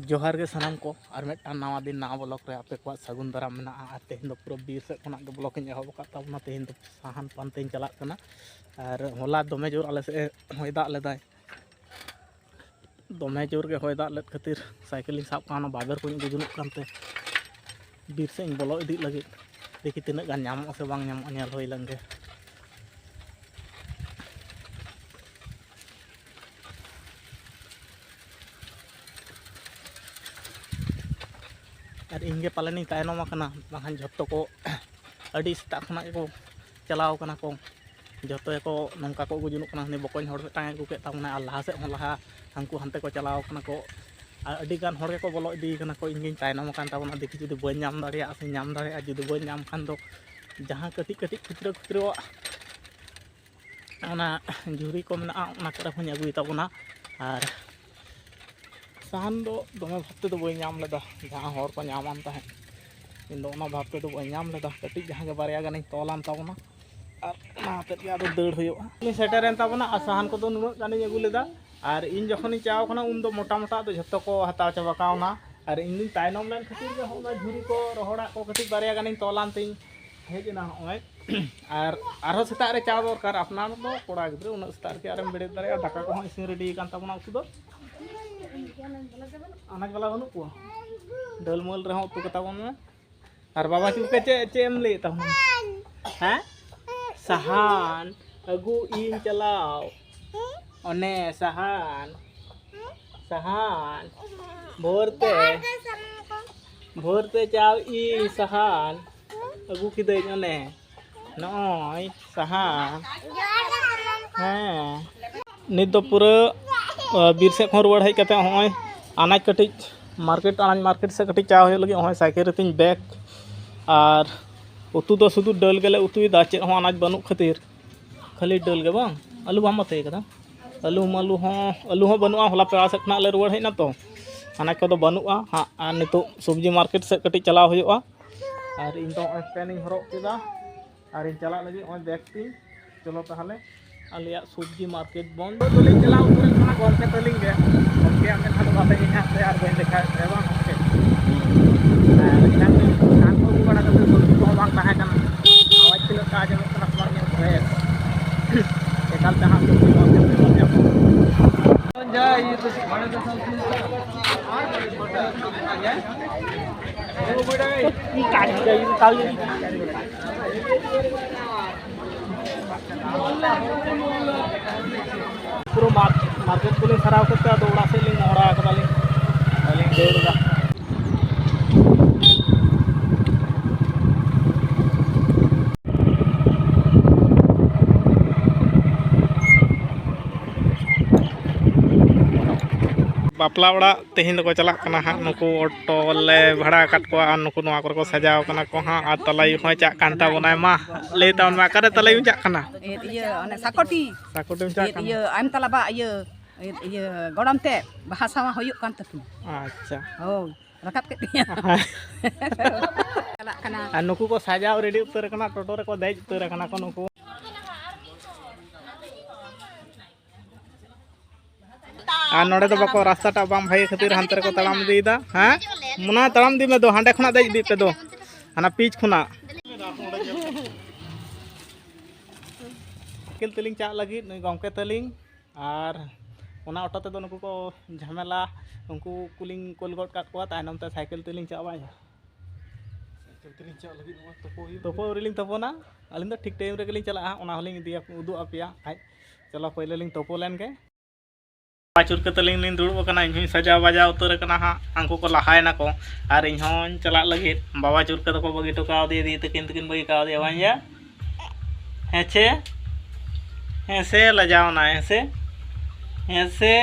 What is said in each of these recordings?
जोहार के सामान को और मिट्टान नवा दिन नवा ब्लॉक रे आपे को सगुन दाराम मेना आ तेहन दो पूरा बीर से खना के ब्लॉक इन एहब का ताबना तेहन दो साहान पानते चला कना और होला दमे जोर आले से होय दाग लेदाय दमे जोर के होय दाग लेद खातिर साइकिल साब काना बागर को गुजुनुक कानते बीर से ब्लॉक इदी लगे देखि तिना गान नामो से बांग नामो नेल होय लंगे और इनके पालनी तायनम बाखान जो को अड़ी सेता खना को चलाव कना को जो को नौका को गुजुनुक हनी बकन हड़ मिटांग अगू के ताबना और लहा से लहा हांकू हानते को चलाव कना को और अड़ी गान हड़ को बोलो इदी कना को इनगे तायनम कान ताबना देखि जुदी बन नाम दाड़िया से नाम दाड़िया जुदी बन नाम खान दो जहां कटी कटी खुचरा खुचरा ओना झुरी को मेना ओना करे हूँ अगुई ताबना और साहन दो दमे भावते दो बई नाम लेदा जहां हर को नामान ताहे इन दो ओना भावते दो बई नाम लेदा कटी जहां के बारिया गानी तोलान ताबना और ओना हते के आदो दौड़ हुयुआ इन सेटरेन ताबना आ साहन को दो नुनो गानी अगु लेदा और इन जखनी चाव खना उन दो मोटा मोटा दो झत्तो को हताव चाबा कावना और इन दिन तायनम लेन खातिर जे होना झुरी को रोहड़ा को कटी बारिया गानी तोलान तिन हेजना होय और आरो सेता रे चाव दरकार अपना दो कोड़ा गिद्रे उन सेता के आरम बेड़े दारे दाका को इसिन रेडी कान ताबना उतु दो अनाज वाला बनू को डल मोल रहो उतु कता बन में और बाबा की के चेम ले ता हैं सहान अगु इन चलाओ ओने सहान सहान भोरते चाव ई सहान अगु की दे ओने नय सहान हैं नित दो पूरा बीर से रुआड़ हज करते हमें अनाज कटी मार्केट अनाज मार्केट से कटी चा लगे हमें साइकिल तीन बैग और उतु दो शुद्ध डल गले उतुदा चेद अनाज बनू खातिर खाली डल के बांग आलू बाम मते कदा आलू आलू बनू हला पेड़ा से खना ले रुआड़ हजना तो अनाज को बनूआ हाँ नितो सब्जी मार्केट से कटी चलाव हुआ और इन दो पेन हरक केदा और इन चला लगे बैग तीन चलो ताहले आलिया सब्जी मार्केट बंद तो चला गमके तलिंग गमके आमें खान बाते इन से और बन देखा एवं गमके खान को बड़ा करते सब्जी को बांग ताहे कन आवाज तिल का जम कना बांग रे एकाल जहां सब्जी मार्केट में जाओ जा ये तो बड़े तो ओ बड़ा ई काट गई काल पूरा मार्केट को खराब करते दौड़ा से मोहरा दौड़ा बापला ओड़ा तेहन को चला हाँ नुकु ऑटो ले भाड़ा काट को नुकु नवा को सजाव कना को हाँ आ तलाई हो चा कांता बनाय मा ले ताउन मा करे तलाई चा कना ये अने साकोटी साकोटी चा कना ये आम तला बा ये गड़म ते भाषा मा होयुक कान ततु अच्छा हो रकाब के दिया चला कना आ नुकु को सजाव रेडी उतर कना टोटो रे को देज उतर कना को नुकु आ नोड़े तो बाको रास्ता टा बाम भाई खातिर हांते को तड़ाम दीदा हां मुना तड़ाम दी में दो हांडे खुना देज दी पे दो हना पीच खुना किल तलिंग चा लगी न गमके तलिंग और ओना ऑटो ते दो नुकु को झमेला उनको कुलिंग कोल गट काट को तायनम ते साइकिल तलिंग चा बाय साइकिल तलिंग चा लगी तोपो रिलिंग तपोना अलिंग तो ठीक टाइम रे गलिंग चला ओना होलिंग दिया उदु आपिया आज चलो पहले लिंग तोपो लेन के चुर के तलिंग लिंग दुड़ब कना इन सजा बजा उतर कना हाँ आंको को लहायना को और इन चला लगे बाबा चुर के तो बगी टोका दे दी तकिन तकिन बगी का दे बाया हेचे हेसे लजावना हेसे हेसे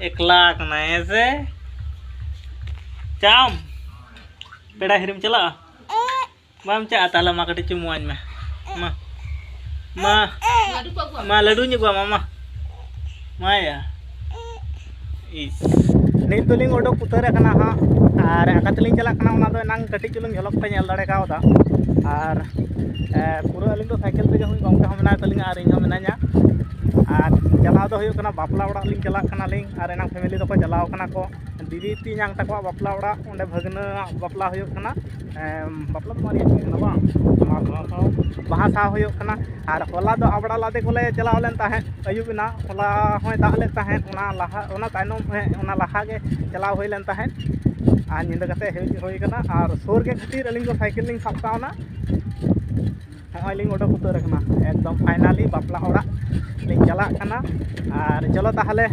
एकला कना हेसे चाम पेड़ा हिरिम चला बाम चा ताला मा कटी चुमुआन में मा लड्डू नी गवा मामा माया इस नित तुलिंग ओडोक उतर कना हाँ और आकातलिंग चला कना ओना दो नांग कटी चुलुंग झलक पे नेल दाड़े कावदा और पूरा अलिंग तो साइकिल ते हुई गमके हम ना तलिंग और इन हम ना냐 ᱟᱨ ᱪᱟᱞᱟᱣ ᱫᱚ ᱦᱩᱭᱩᱜ ᱠᱟᱱᱟ ᱵᱟᱯᱞᱟ ᱚᱲᱟᱜ ᱞᱤᱧ ᱪᱟᱞᱟᱜ ᱠᱟᱱᱟᱞᱤᱧ ᱟᱨ ᱮᱱᱟᱝ ᱯᱷᱮᱢᱮᱞᱤ ᱫᱚᱠᱚ ᱪᱟᱞᱟᱣ ᱠᱟᱱᱟ ᱠᱚ ᱫᱤᱫᱤ ᱛᱮᱧᱟᱝ ᱛᱟᱠᱚᱣᱟᱜ ᱵᱟᱯᱞᱟ ᱚᱲᱟᱜ ᱚᱸᱰᱮ ᱵᱷᱟᱹᱜᱽᱱᱟᱹᱣᱟᱜ ᱵᱟᱯᱞᱟ ᱦᱩᱭᱩᱜ ᱠᱟᱱᱟ ᱵᱟᱯᱞᱟ ᱫᱚ ᱢᱟᱨᱮᱭᱟᱜ ᱠᱟᱱᱟ ᱵᱟᱝ ᱵᱟᱦᱟ ᱥᱟᱶ ᱦᱩᱭᱩᱜ ᱠᱟᱱᱟ ᱟᱨ ᱦᱚᱞᱟ ᱫᱚ ᱟᱵᱲᱟ ᱞᱟᱫᱮ ᱠᱚᱞᱮ ᱪᱟᱞᱟᱣ ᱞᱮᱱ ᱛᱟᱦᱮᱸᱫ ᱟᱹᱭᱩᱵ ᱮᱱᱟ ᱦᱚᱞᱟ ᱦᱚᱸᱭ ᱫᱟᱜ ᱞᱮᱫ ᱛᱟᱦᱮᱸᱫ ᱚᱱᱟ ᱛᱟᱭᱱᱚᱢ ᱚᱱᱟ ᱞᱟᱦᱟ ᱜᱮ ᱪᱟᱞᱟᱣ ᱦᱩᱭ ᱞᱮᱱ ᱛᱟᱦᱮᱸᱫ ᱟᱨ ᱧᱤᱫᱟᱹ ᱠᱟᱛᱮ ᱦᱮᱡ ᱦᱩᱭ ᱠᱟᱱᱟ ᱟᱨ ᱥᱩᱨ ᱜᱮ ᱠᱷᱟᱹᱛᱤᱨ ᱟᱹᱞᱤᱧ ᱫᱚ ᱥᱟᱭᱠᱮᱞ ᱞᱤᱧ ᱥᱟᱵ ᱠᱟᱣᱱᱟ ᱦᱚᱸᱜᱼᱚᱭ ᱞᱤᱧ ᱩᱰᱩᱠ ᱩᱛᱟᱹᱨ ᱟᱠᱟᱱᱟ ᱮᱠᱫᱚᱢ ᱯᱷᱟᱭᱱᱟᱞᱤ ᱵᱟᱯᱞᱟ ᱚᱲᱟᱜ ᱞᱤᱧ ᱪᱟᱞᱟᱜ ᱠᱟᱱᱟ ᱟᱨ ᱪᱚᱞᱚ ᱛᱟᱦᱚᱞᱮ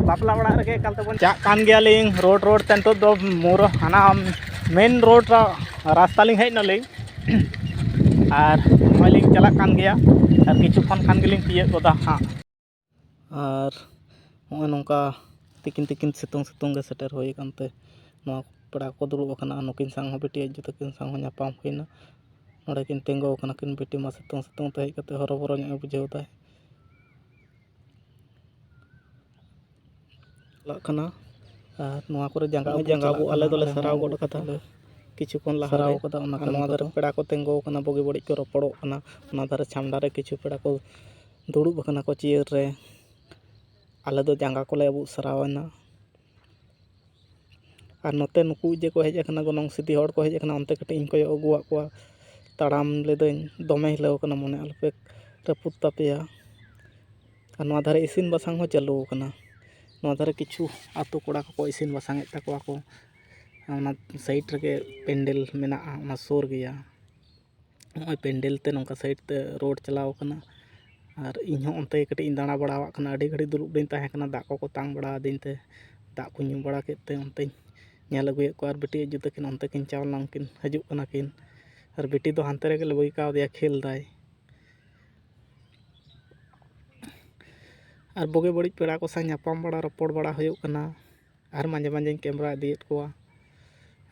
ᱵᱟᱯᱞᱟ ᱚᱲᱟᱜ ᱨᱮᱜᱮ ᱮᱠᱟᱞ ᱛᱮᱵᱚᱱ ᱪᱟᱜ ᱠᱟᱱ ᱜᱮᱭᱟᱞᱤᱧ ᱨᱳᱰ ᱛᱮ ᱱᱤᱛᱚᱜ ᱫᱚ ᱦᱟᱱᱟ ᱢᱮᱱ ᱨᱳᱰ ᱨᱟᱥᱛᱟ ᱞᱤᱧ ᱦᱮᱡ ᱱᱟᱞᱤᱧ ᱟᱨ ᱱᱚᱜᱼᱚᱭ ᱞᱤᱧ ᱪᱟᱞᱟᱜ ᱠᱟᱱ ᱜᱮᱭᱟ ᱟᱨ ᱠᱤᱪᱷᱩ ᱠᱷᱟᱱ ᱜᱮᱞᱤᱧ ᱛᱤᱭᱳᱜ ᱜᱚᱫᱟ ᱦᱟᱸᱜ ᱟᱨ ᱱᱚᱜᱼᱚᱭ ᱱᱚᱝᱠᱟ ᱛᱤᱠᱤᱱ ᱥᱤᱛᱩᱝ ᱜᱮ ᱥᱮᱴᱮᱨ ᱦᱩᱭ ᱟᱠᱟᱱᱛᱮ ᱱᱚᱣᱟ ᱯᱮᱲᱟ ᱠᱚ ᱫᱩᱲᱩᱵ ᱟᱠᱟᱱᱟ ᱱᱩᱠᱤᱱ ᱥᱟᱶ ᱦᱚᱸ ᱵᱤᱴᱤ ᱟᱡ ᱛᱟᱹᱠᱤᱱ ᱥᱟᱶ ᱦᱚᱸ ᱧᱟᱯᱟᱢ ᱦᱩᱭᱱᱟ ᱱᱚᱸᱰᱮ ᱠᱤᱱ ᱛᱤᱸᱜᱩ ᱟᱠᱟᱱᱟ ᱠᱤᱱ ᱵᱤᱴᱤ ᱢᱟ ᱥᱤᱛᱩᱝ ᱛᱮ ᱦᱮᱡ ᱠᱟᱛᱮ ᱦᱚᱨᱚᱵᱚᱨᱚ ᱧᱚᱜ ᱮ ᱵᱩᱡᱷᱟᱹᱣ ᱮᱫᱟ ᱪᱟᱞᱟᱜ ᱠᱟᱱᱟ ᱟᱨ ᱱᱚᱣᱟ ᱠᱚᱨᱮ ᱡᱟᱸᱜᱟ ᱟᱵᱚ ᱟᱞᱮ ᱫᱚᱞᱮ ᱥᱟᱨᱟᱣ ᱜᱚᱫ ᱠᱟᱫᱟ ᱠᱤᱪᱷᱩ ᱠᱷᱚᱱ ᱞᱟᱦᱟ ᱥᱟᱨᱟᱣ ᱠᱟᱫᱟ ᱚᱱᱟ ᱱᱚᱣᱟ ᱫᱷᱟᱨᱮ ᱯᱮᱲᱟ ᱠᱚ ᱛᱤᱸᱜᱩ ᱟᱠᱟᱱᱟ ᱵᱩᱜᱤ ᱵᱟᱹᱲᱤᱡ ᱠᱚ ᱨᱚᱯᱚᱲᱚᱜ ᱠᱟᱱᱟ ᱚᱱᱟ ᱫᱷᱟᱨᱮ ᱪᱷᱟᱢᱰᱟ ᱨᱮ ᱠᱤᱪᱷᱩ ᱯᱮᱲᱟ ᱠᱚ ᱫᱩᱲᱩᱵ ᱟᱠᱟᱱᱟ ᱠᱚ ᱪᱤᱭᱟᱹᱨ ᱨᱮ ᱟᱞᱮ ᱫᱚ ᱡᱟᱸᱜᱟ ᱠᱚᱞᱮ ᱟᱵᱩᱜ ᱥᱟᱨᱟᱣᱮᱱᱟ ᱟᱨ ᱱᱚᱛᱮ ᱱᱩᱠᱩ ᱡᱮ ᱠᱚ ᱦᱮᱡ ᱟᱠᱟᱱᱟ ᱜᱚᱱᱚᱝ ᱥᱤᱫᱤ ᱦᱚᱲ ᱠᱚ ᱦᱮᱡ ᱟᱠᱟᱱᱟ ᱚᱱᱛᱮ ᱠᱟᱹᱴᱤᱡ ᱤᱧ ᱠᱚᱭᱚᱜ ᱟᱹᱜᱩᱣᱟᱜ ᱠᱚᱣᱟ ᱛᱟᱲᱟᱢ ᱞᱤᱫᱟᱹᱧ ᱫᱚᱢᱮ ᱦᱤᱞᱟᱹᱣ ᱠᱟᱱᱟ ᱢᱚᱱᱮ ᱟᱞᱚᱯᱮ ᱨᱟᱹᱯᱩᱫ ᱛᱟᱯᱮᱭᱟ ᱟᱨ ᱱᱚᱣᱟ ᱫᱷᱟᱨᱮ ᱤᱥᱤᱱ ᱵᱟᱥᱟᱝ ᱦᱚᱸ ᱪᱟᱹᱞᱩ ᱟᱠᱟᱱᱟ ᱱᱚᱣᱟ ᱫᱷᱟᱨᱮ ᱠᱤᱪᱷᱩ ᱟᱛᱳ ᱠᱚᱲᱟ ᱠᱚᱠᱚ ᱤᱥᱤᱱ ᱵᱟᱥᱟᱝᱮᱫ ᱛᱟᱠᱚᱣᱟ ᱠᱚ ᱚᱱᱟ ᱥᱟᱭᱤᱰ ᱨᱮᱜᱮ ᱯᱮᱱᱰᱮᱞ ᱢᱮᱱᱟᱜᱼᱟ ᱚᱱᱟ ᱥᱩᱨ ᱜᱮᱭᱟ ᱱᱚᱜᱼᱚᱭ ᱯᱮᱱᱰᱮᱞ ᱛᱮ ᱱᱚᱝᱠᱟ ᱥᱟᱭᱤᱰ ᱛᱮ ᱨᱳᱰ ᱪᱟᱞᱟᱣ ᱟᱠᱟᱱᱟ ᱟᱨ ᱤᱧᱦᱚᱸ ᱚᱱᱛᱮ ᱠᱟᱹᱴᱤᱡ ᱤᱧ ᱫᱟᱬᱟ ᱵᱟᱲᱟᱣᱟᱜ ᱠᱟᱱᱟ ᱟᱹᱰᱤ ᱜᱷᱟᱹᱲᱤᱡ ᱫᱩᱲᱩᱵ ᱨᱤᱧ ᱛᱟᱦᱮᱸ ᱠᱟᱱᱟ ᱫᱟᱜ ᱠᱚᱠᱚ ᱛᱟᱝ ᱵᱟᱲᱟ ᱟᱹᱫᱤᱧ ᱛᱮ ᱫᱟᱜ ᱠᱚ ᱧᱩ ᱵᱟᱲᱟ ᱠᱮᱫ ᱛᱮ ᱚᱱᱛᱮᱧ ᱧᱮᱞ ᱟᱹᱜᱩᱭᱮᱫ ᱠᱚᱣᱟ ᱟᱨ ᱵᱤᱴᱤ ᱟᱹᱭᱩ ᱛᱟᱹᱠᱤᱱ ᱚᱱᱛᱮ ᱠᱤᱱ ᱪᱟᱣ ᱞᱮᱱᱟ ᱩᱱᱠᱤᱱ ᱦᱤᱡᱩᱜ ᱠᱟᱱᱟ ᱠᱤᱱ ᱟᱨ ᱵᱤᱴᱤ ᱫᱚ ᱦᱟᱱᱛᱮ ᱨᱮᱜᱮᱞᱮ ᱵᱟᱹᱜᱤ ᱠᱟᱣᱫᱮᱭᱟ ᱠᱷᱮᱞ ᱫᱟᱭ ᱟᱨ ᱵᱩᱜᱤ ᱵᱟᱹᱲᱤᱡ ᱯᱮᱲᱟ ᱠᱚ ᱥᱟᱶ ᱧᱟᱯᱟᱢ ᱵᱟᱲᱟ ᱨᱚᱯᱚᱲ ᱵᱟᱲᱟ ᱦᱩᱭᱩᱜ ᱠᱟᱱᱟ ᱟᱨ ᱢᱟঝে ᱢᱟঝᱮᱧ ᱠᱮᱢᱮᱨᱟ ᱤᱫᱤᱭᱮᱫ ᱠᱚᱣᱟ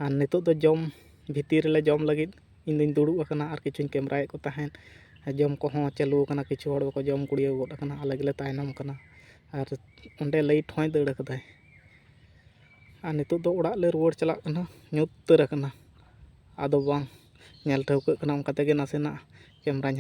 ᱟᱨ ᱱᱤᱛᱚᱜ ᱫᱚ ᱡᱚᱢ ᱵᱷᱤᱛᱤᱨ ᱨᱮᱞᱮ ᱡᱚᱢ ᱞᱟᱹᱜᱤᱫ ᱤᱧᱫᱩᱧ ᱫᱩᱲᱩᱵ ᱟᱠᱟᱱᱟ ᱟᱨ ᱠᱤᱪᱷᱩᱧ ᱠᱮᱢᱮᱨᱟᱭᱮᱫ ᱠᱚ ᱛᱟᱦᱮᱸᱫ ᱡᱚᱢ ᱠᱚᱦᱚᱸ ᱪᱟᱹᱞᱩ ᱟᱠᱟᱱᱟ ᱠᱤᱪᱷᱩ ᱦᱚᱲ ᱫᱚᱠᱚ ᱡᱚᱢ ᱠᱩᱲᱤᱭᱟᱹᱣ ᱜᱚᱫ ᱟᱠᱟᱱᱟ ᱟᱞᱮ ᱜᱮᱞᱮ ᱛᱟᱭᱱᱚᱢ ᱠᱟᱱᱟ ᱟᱨ ᱚᱸᱰᱮ ᱞᱟᱭᱤᱴ ᱦᱚᱸᱭ ᱫᱟᱹᱲ ᱠᱟᱫᱟᱭ ᱟᱨ ᱱᱤᱛᱚᱜ ᱫᱚ ᱚᱲᱟᱜ ᱞᱮ ᱨᱩᱣᱟᱹᱲ ᱪᱟᱞᱟᱜ ᱠᱟᱱᱟ ᱧᱩᱛ ᱩᱛᱟᱹᱨ ᱟᱠᱟᱱᱟ ᱟᱫᱚ ᱵᱟᱝ ᱧᱮᱞ ᱴᱷᱟᱹᱣᱠᱟᱹᱜ ᱠᱟᱱᱟ ᱚᱱᱠᱟ ᱛᱮᱜᱮ ᱱᱟᱥᱮᱱᱟᱜ ᱠᱮᱢᱮᱨᱟᱧ